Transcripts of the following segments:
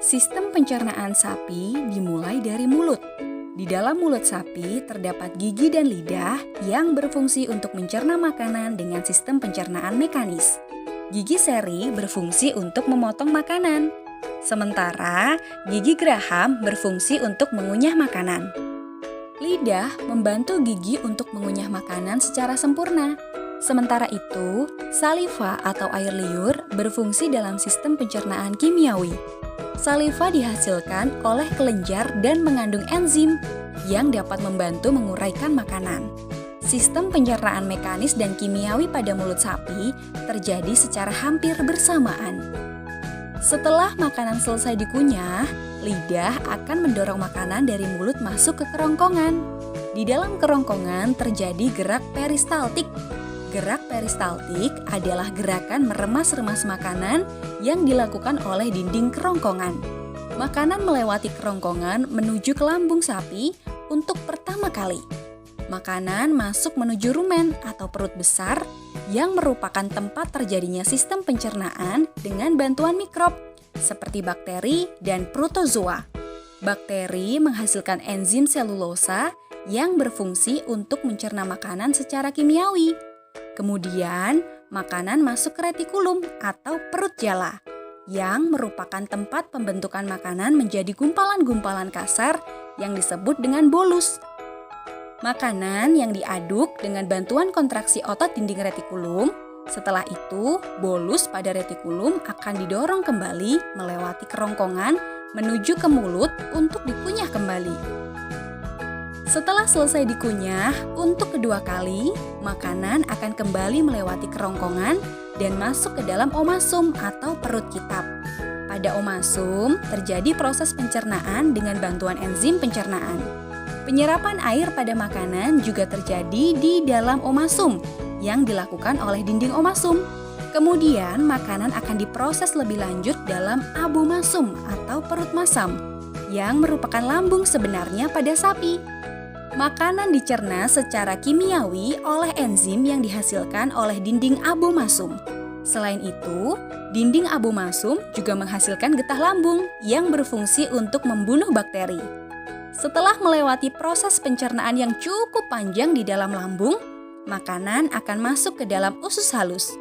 Sistem pencernaan sapi dimulai dari mulut. Di dalam mulut sapi terdapat gigi dan lidah yang berfungsi untuk mencerna makanan dengan sistem pencernaan mekanis. Gigi seri berfungsi untuk memotong makanan, sementara gigi geraham berfungsi untuk mengunyah makanan. Lidah membantu gigi untuk mengunyah makanan secara sempurna. Sementara itu, saliva atau air liur berfungsi dalam sistem pencernaan kimiawi. Saliva dihasilkan oleh kelenjar dan mengandung enzim yang dapat membantu menguraikan makanan. Sistem pencernaan mekanis dan kimiawi pada mulut sapi terjadi secara hampir bersamaan. Setelah makanan selesai dikunyah, lidah akan mendorong makanan dari mulut masuk ke kerongkongan. Di dalam kerongkongan terjadi gerak peristaltik. Gerak peristaltik adalah gerakan meremas-remas makanan yang dilakukan oleh dinding kerongkongan. Makanan melewati kerongkongan menuju ke lambung sapi untuk pertama kali. Makanan masuk menuju rumen atau perut besar yang merupakan tempat terjadinya sistem pencernaan dengan bantuan mikrob seperti bakteri dan protozoa. Bakteri menghasilkan enzim selulosa yang berfungsi untuk mencerna makanan secara kimiawi. Kemudian, makanan masuk ke retikulum atau perut jala, yang merupakan tempat pembentukan makanan menjadi gumpalan-gumpalan kasar yang disebut dengan bolus. Makanan yang diaduk dengan bantuan kontraksi otot dinding retikulum, setelah itu bolus pada retikulum akan didorong kembali melewati kerongkongan menuju ke mulut untuk dikunyah kembali. Setelah selesai dikunyah, untuk kedua kali, makanan akan kembali melewati kerongkongan dan masuk ke dalam omasum atau perut kitab. Pada omasum, terjadi proses pencernaan dengan bantuan enzim pencernaan. Penyerapan air pada makanan juga terjadi di dalam omasum yang dilakukan oleh dinding omasum. Kemudian, makanan akan diproses lebih lanjut dalam abomasum atau perut masam, yang merupakan lambung sebenarnya pada sapi. Makanan dicerna secara kimiawi oleh enzim yang dihasilkan oleh dinding abomasum. Selain itu, dinding abomasum juga menghasilkan getah lambung yang berfungsi untuk membunuh bakteri. Setelah melewati proses pencernaan yang cukup panjang di dalam lambung, makanan akan masuk ke dalam usus halus.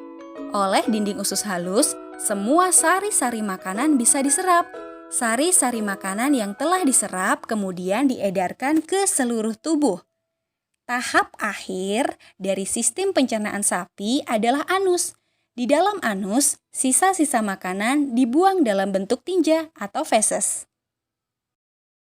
Oleh dinding usus halus, semua sari-sari makanan bisa diserap. Sari-sari makanan yang telah diserap kemudian diedarkan ke seluruh tubuh. Tahap akhir dari sistem pencernaan sapi adalah anus. Di dalam anus, sisa-sisa makanan dibuang dalam bentuk tinja atau feses.